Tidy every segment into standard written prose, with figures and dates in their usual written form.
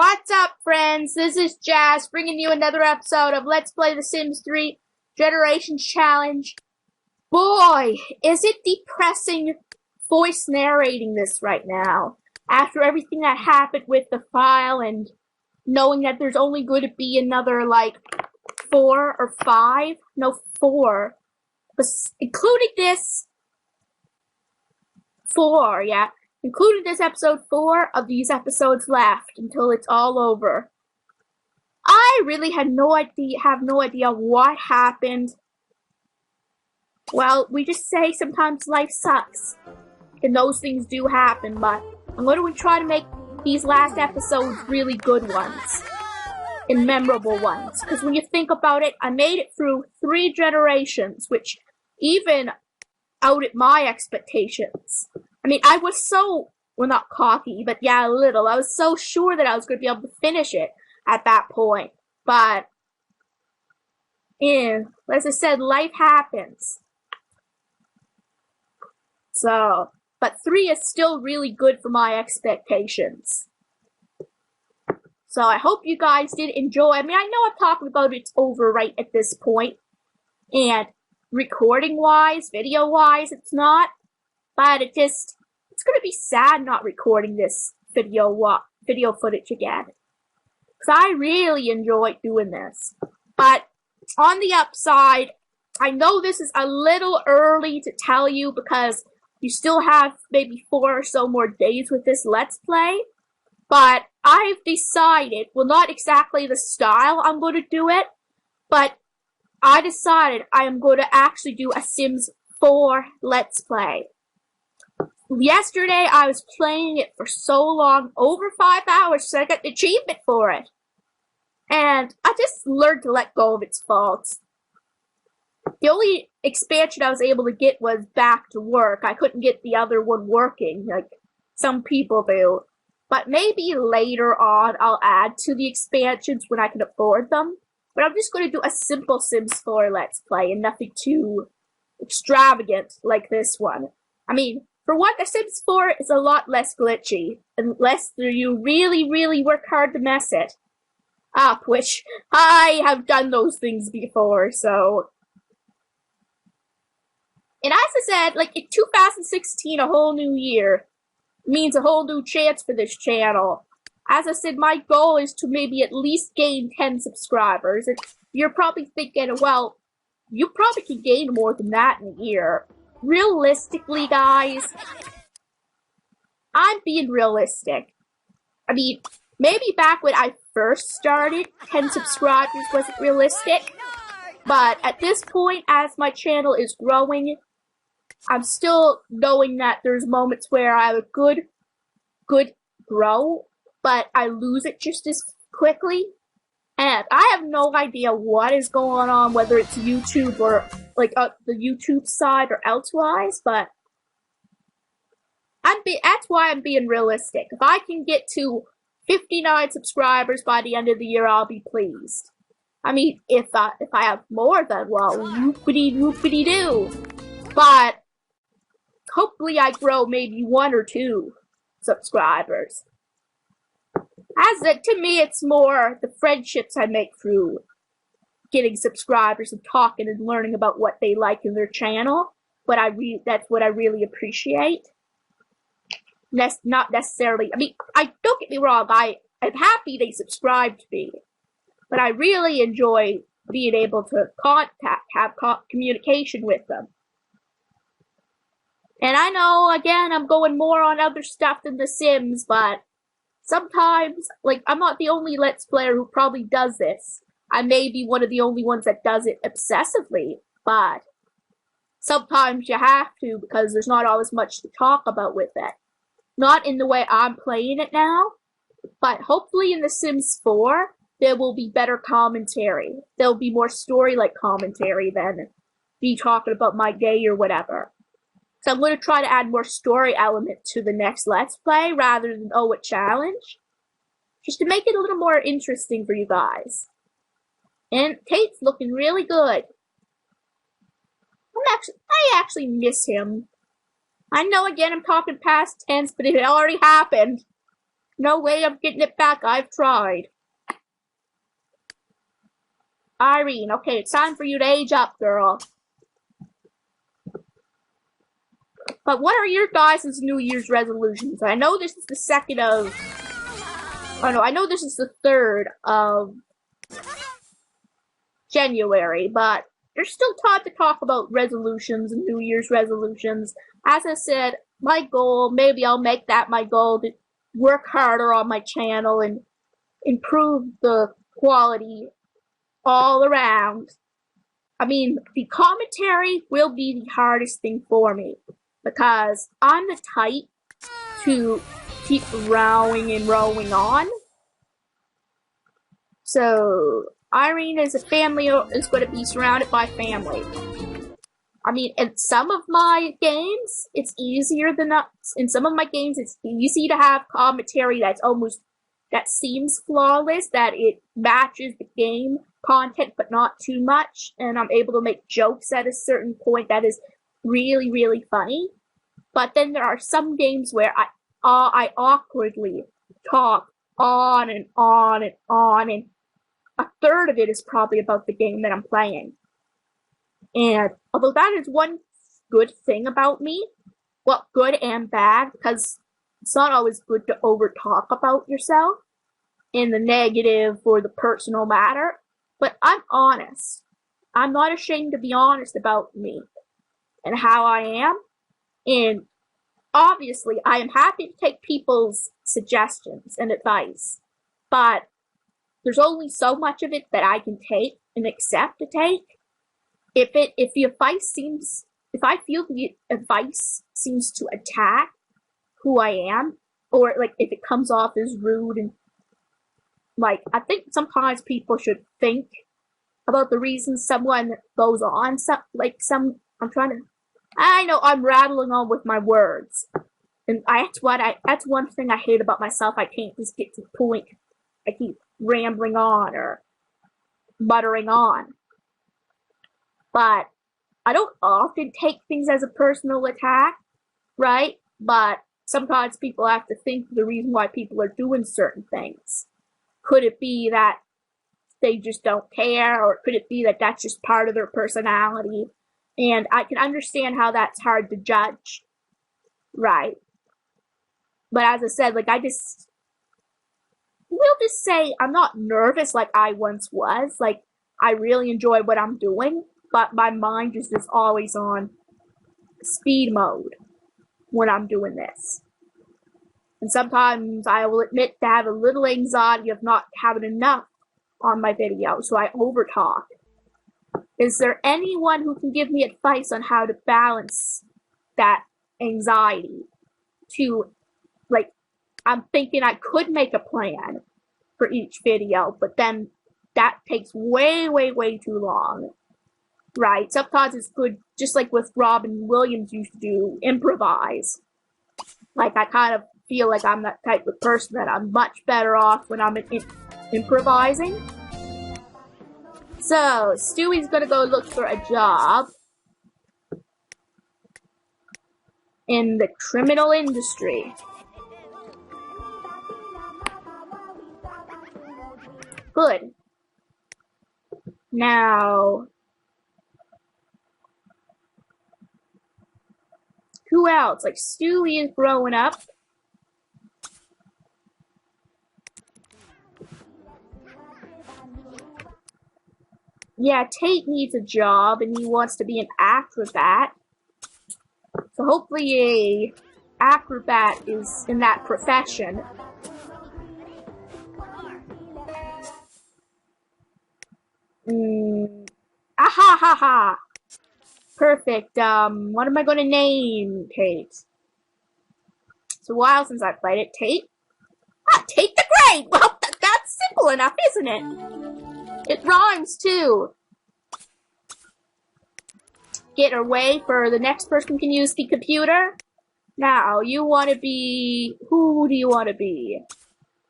What's up, friends? This is Jazz, bringing you another episode of Let's Play The Sims 3 Generations Challenge. Boy, is it depressing voice narrating this right now. After everything that happened with the file and knowing that there's only going to be another, 4 or 5? No, 4. Including this... 4, yeah. Including this episode 4 of these episodes left until it's all over. I really have no idea what happened. Well, we just say sometimes life sucks. And those things do happen, but I'm going to try to make these last episodes really good ones. And memorable ones. Because when you think about it, I made it through 3 generations, which even out at my expectations. I mean, I was so, well, not cocky, but yeah, a little. I was so sure that I was going to be able to finish it at that point. But, as I said, life happens. So, but 3 is still really good for my expectations. So I hope you guys did enjoy. I mean, I know I'm talking about it's over right at this point. And recording-wise, video-wise, it's not. But it's going to be sad not recording this video footage again. Because I really enjoyed doing this. But on the upside, I know this is a little early to tell you because you still have maybe 4 or so more days with this Let's Play. But I've decided, well, not exactly the style I'm going to do it, but I decided I am going to actually do a Sims 4 Let's Play. Yesterday, I was playing it for so long, over 5 hours, so I got the achievement for it. And I just learned to let go of its faults. The only expansion I was able to get was Back to Work. I couldn't get the other one working, like some people do. But maybe later on, I'll add to the expansions when I can afford them. But I'm just going to do a simple Sims 4 Let's Play and nothing too extravagant like this one. I mean, for one, The Sims 4 is a lot less glitchy, unless you really work hard to mess it up, which I have done those things before, so... And as I said, in 2016, a whole new year means a whole new chance for this channel. As I said, my goal is to maybe at least gain 10 subscribers, and you're probably thinking, well, you probably can gain more than that in a year. Realistically, guys, I'm being realistic. I mean, maybe back when I first started, 10 subscribers wasn't realistic. But at this point, as my channel is growing, I'm still knowing that there's moments where I have a good grow, but I lose it just as quickly. And I have no idea what is going on, whether it's YouTube or, the YouTube side or elsewise, but that's why I'm being realistic. If I can get to 59 subscribers by the end of the year, I'll be pleased. I mean, if I have more, then, well, whoopity-whoopity-doo. But, hopefully I grow maybe 1 or 2 subscribers. To me, it's more the friendships I make through getting subscribers and talking and learning about what they like in their channel. But that's what I really appreciate. Not necessarily, I mean, don't get me wrong, I'm happy they subscribe to me. But I really enjoy being able to have communication with them. And I know, again, I'm going more on other stuff than The Sims, but sometimes, I'm not the only Let's Player who probably does this. I may be one of the only ones that does it obsessively, but sometimes you have to because there's not always much to talk about with it. Not in the way I'm playing it now, but hopefully in The Sims 4, there will be better commentary. There'll be more story-like commentary than me talking about my day or whatever. So I'm going to try to add more story element to the next Let's Play rather than, a challenge. Just to make it a little more interesting for you guys. And Tate's looking really good. I actually miss him. I know, again, I'm talking past tense, but it already happened. No way I'm getting it back. I've tried. Irene, okay, it's time for you to age up, girl. But what are your guys' New Year's resolutions? I know this is the second of... Oh no, I know this is the 3rd of January, but there's still time to talk about resolutions and New Year's resolutions. As I said, my goal, maybe I'll make that my goal, to work harder on my channel and improve the quality all around. I mean, the commentary will be the hardest thing for me, because I'm the type to keep rowing and rowing on. So, Irene as a family is going to be surrounded by family. I mean, in some of my games, it's easier than others. In some of my games, it's easy to have commentary that seems flawless, that it matches the game content, but not too much, and I'm able to make jokes at a certain point that is really, really funny. But then there are some games where I awkwardly talk on and on and on, and a third of it is probably about the game that I'm playing. And although that is one good thing about me, well, good and bad, because it's not always good to over talk about yourself in the negative or the personal matter, but I'm honest. I'm not ashamed to be honest about me and how I am. And obviously, I am happy to take people's suggestions and advice, but there's only so much of it that I can take and accept to take. If I feel the advice seems to attack who I am, or like if it comes off as rude, and like I think sometimes people should think about the reasons someone goes on. I know I'm rattling on with my words, and that's one thing I hate about myself. I can't just get to the point. I keep rambling on or muttering on. But I don't often take things as a personal attack, right? But sometimes people have to think the reason why people are doing certain things. Could it be that they just don't care, or could it be that that's just part of their personality? And I can understand how that's hard to judge, right? But as I said, we'll just say I'm not nervous like I once was. Like, I really enjoy what I'm doing, but my mind just is always on speed mode when I'm doing this. And sometimes I will admit to have a little anxiety of not having enough on my video, so I overtalk. Is there anyone who can give me advice on how to balance that anxiety to, like, I'm thinking I could make a plan for each video, but then that takes way, way, way too long, right? Sometimes it's good, just like with Robin Williams used to do, improvise. Like, I kind of feel like I'm that type of person that I'm much better off when I'm improvising. So, Stewie's gonna go look for a job in the criminal industry. Good. Now, who else? Like, Stewie is growing up. Yeah, Tate needs a job, and he wants to be an acrobat. So hopefully a acrobat is in that profession. Ah ha ha ha! Perfect. What am I gonna name Tate? It's a while since I played it. Tate? Ah, Tate the Great! Well, that's simple enough, isn't it? It rhymes, too. Get away for the next person can use the computer. Now, you want to be... Who do you want to be?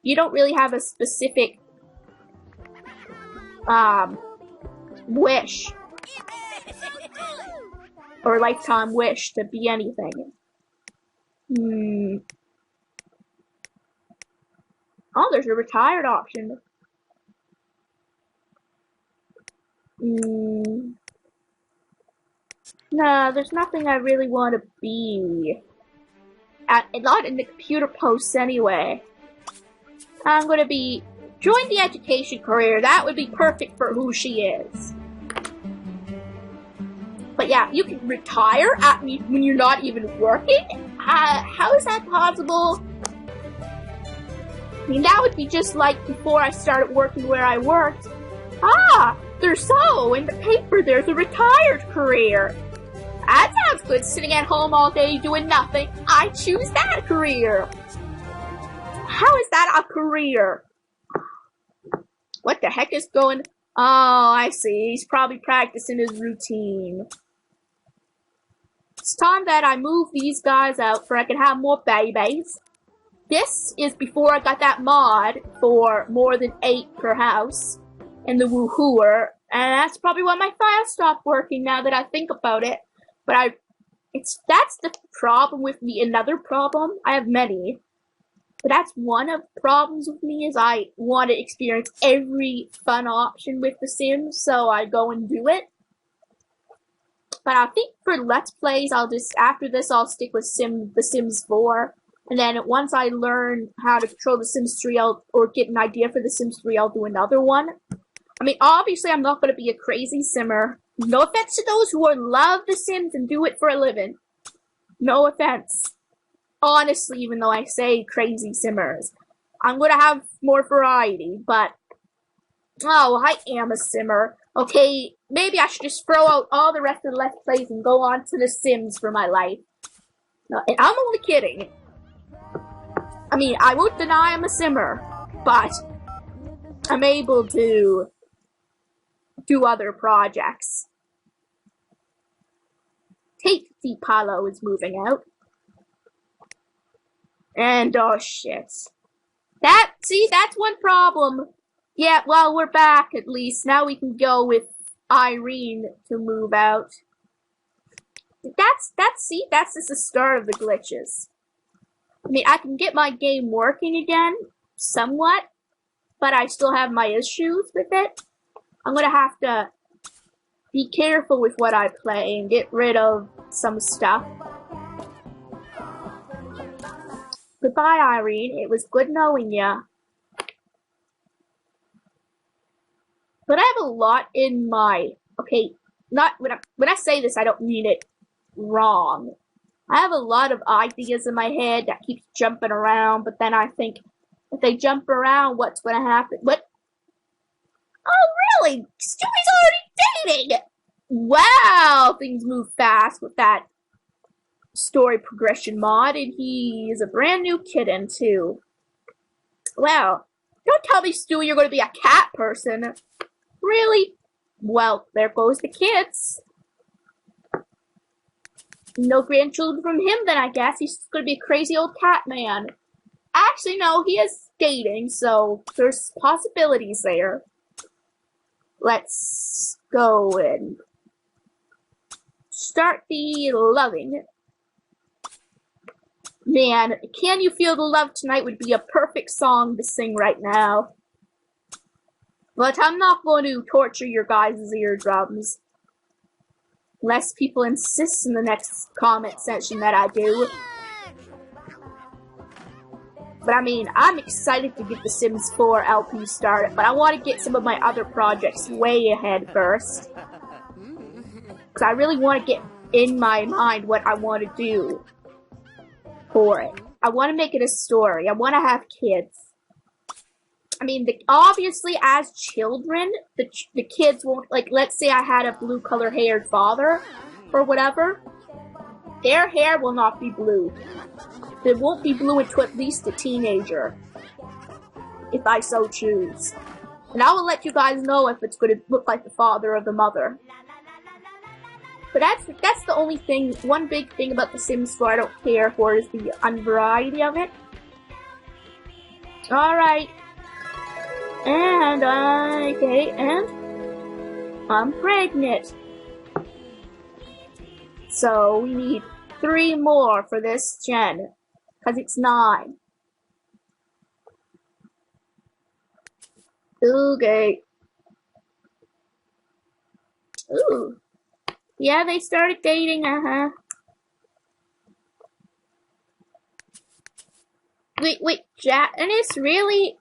You don't really have a specific... wish. Or lifetime wish to be anything. Oh, there's a retired option. Nah, there's nothing I really want to be. Not in the computer posts anyway. I'm gonna be join the education career. That would be perfect for who she is. But yeah, you can retire when you're not even working? How is that possible? I mean, that would be just like before I started working where I worked. There's in the paper there's a retired career. That sounds good, sitting at home all day doing nothing. I choose that career. How is that a career? What the heck is going? Oh, I see. He's probably practicing his routine. It's time that I move these guys out so I can have more babies. This is before I got that mod for more than 8 per house and the woohooer, and that's probably why my file stopped working now that I think about it. But that's the problem with me. Another problem, I have many, but that's one of the problems with me is I want to experience every fun option with The Sims, so I go and do it. But I think for Let's Plays, after this, I'll stick with The Sims 4. And then once I learn how to control The Sims 3, or get an idea for The Sims 3, I'll do another one. I mean, obviously, I'm not going to be a crazy simmer. No offense to those who love The Sims and do it for a living. No offense. Honestly, even though I say crazy simmers. I'm going to have more variety, but... Oh, I am a simmer. Okay, maybe I should just throw out all the rest of the Let's Plays and go on to The Sims for my life. No, and I'm only kidding. I mean, I won't deny I'm a simmer, but I'm able to do other projects. Tasty Palo is moving out. And, oh shit. That's one problem. Yeah, well, we're back at least. Now we can go with Irene to move out. That's just the start of the glitches. I mean, I can get my game working again, somewhat, but I still have my issues with it. I'm gonna have to be careful with what I play and get rid of some stuff. Goodbye, Irene. It was good knowing ya. But I have a lot in my... Okay, not when I say this, I don't mean it wrong. I have a lot of ideas in my head that keeps jumping around, but then I think, if they jump around, what's gonna happen? What? Oh, really? Stewie's already dating! Wow, things move fast with that story progression mod, and he is a brand new kitten, too. Wow. Don't tell me, Stewie, you're gonna be a cat person. Really? Well, there goes the kids. No grandchildren from him, then I guess. He's gonna be a crazy old cat man. Actually, no, he is dating, so there's possibilities there. Let's go and start the loving. Man, Can You Feel the Love Tonight would be a perfect song to sing right now. But I'm not going to torture your guys' eardrums. Unless people insist in the next comment section that I do. But I mean, I'm excited to get the Sims 4 LP started, but I want to get some of my other projects way ahead first. Because I really want to get in my mind what I want to do for it. I want to make it a story. I want to have kids. I mean, obviously, as children, the kids won't, like, let's say I had a blue-color-haired father, or whatever, their hair will not be blue. It won't be blue until at least a teenager, if I so choose. And I will let you guys know if it's going to look like the father or the mother. But that's the only thing, one big thing about The Sims 4 I don't care for is the unvariety of it. Alright. And I'm pregnant. So we need 3 more for this gen, because it's 9. Okay. Ooh. Yeah, they started dating, Wait, Janice, really?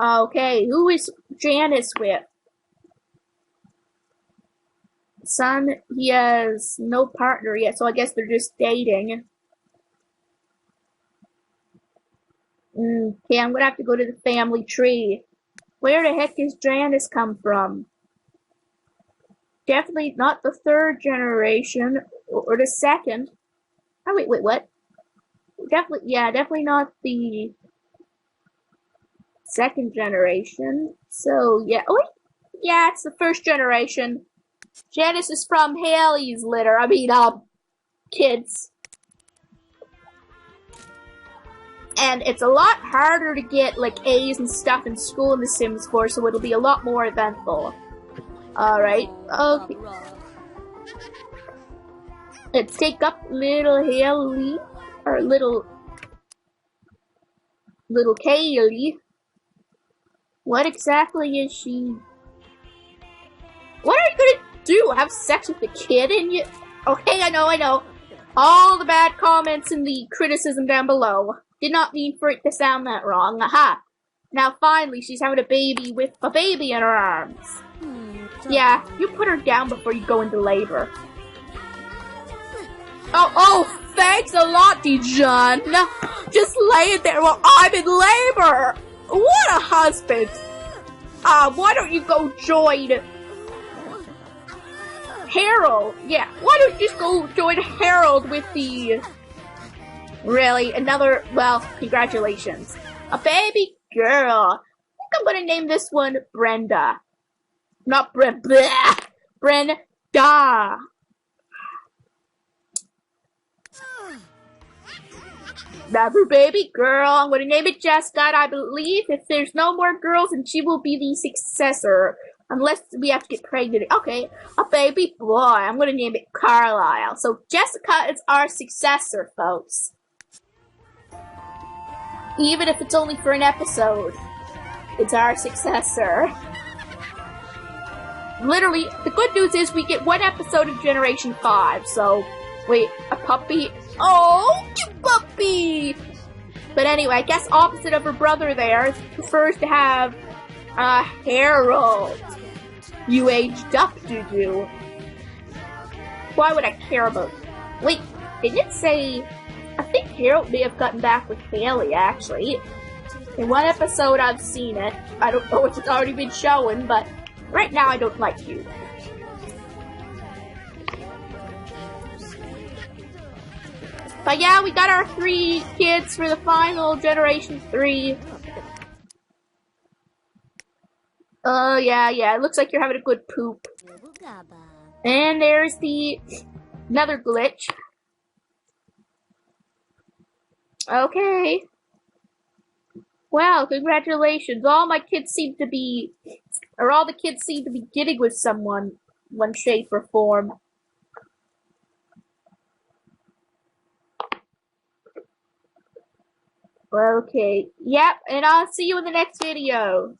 Okay, who is Janice with? Son, he has no partner yet, so I guess they're just dating. Okay, I'm gonna have to go to the family tree. Where the heck does Janice come from? Definitely not the third generation, or the second. Oh, wait, what? Definitely not the second generation. So, yeah, oh, wait. Yeah, it's the first generation. Janice is from Haley's litter. Kids. And it's a lot harder to get, like, A's and stuff in school in The Sims 4, so it'll be a lot more eventful. Alright, okay. Let's take up little Haley, or little Kaylee. What exactly is she? What are you gonna do? Have sex with the kid in you? Okay, I know. All the bad comments and the criticism down below. Did not mean for it to sound that wrong. Aha! Now finally, she's having a baby with a baby in her arms. Yeah, you put her down before you go into labor. Oh, thanks a lot, Dijon. Just lay it there while I'm in labor. What a husband. Why don't you go join Harold? Yeah, why don't you just go join Harold with the... Really? Another... Well, congratulations. A baby girl. I think I'm gonna name this one Brenda. Not Brenda. Brenda. Another baby girl. I'm gonna name it Jessica. I believe if there's no more girls, then she will be the successor. Unless we have to get pregnant. Okay, a baby boy. I'm gonna name it Carlisle. So Jessica is our successor, folks. Even if it's only for an episode, it's our successor. Literally, the good news is we get one episode of Generation 5, so... Wait, a puppy? Oh, cute puppy! But anyway, I guess opposite of her brother there, prefers to have, Harold. You aged up, did you? Why would I care about... Wait, didn't it say... I think Harold may have gotten back with Haley, actually. In one episode, I've seen it. I don't know if it's already been shown, but right now I don't like you. But yeah, we got our 3 kids for the final Generation 3. Oh, yeah, it looks like you're having a good poop. And there's another glitch. Okay. Wow, congratulations. All the kids seem to be getting with someone, one shape or form. Okay, yep, and I'll see you in the next video.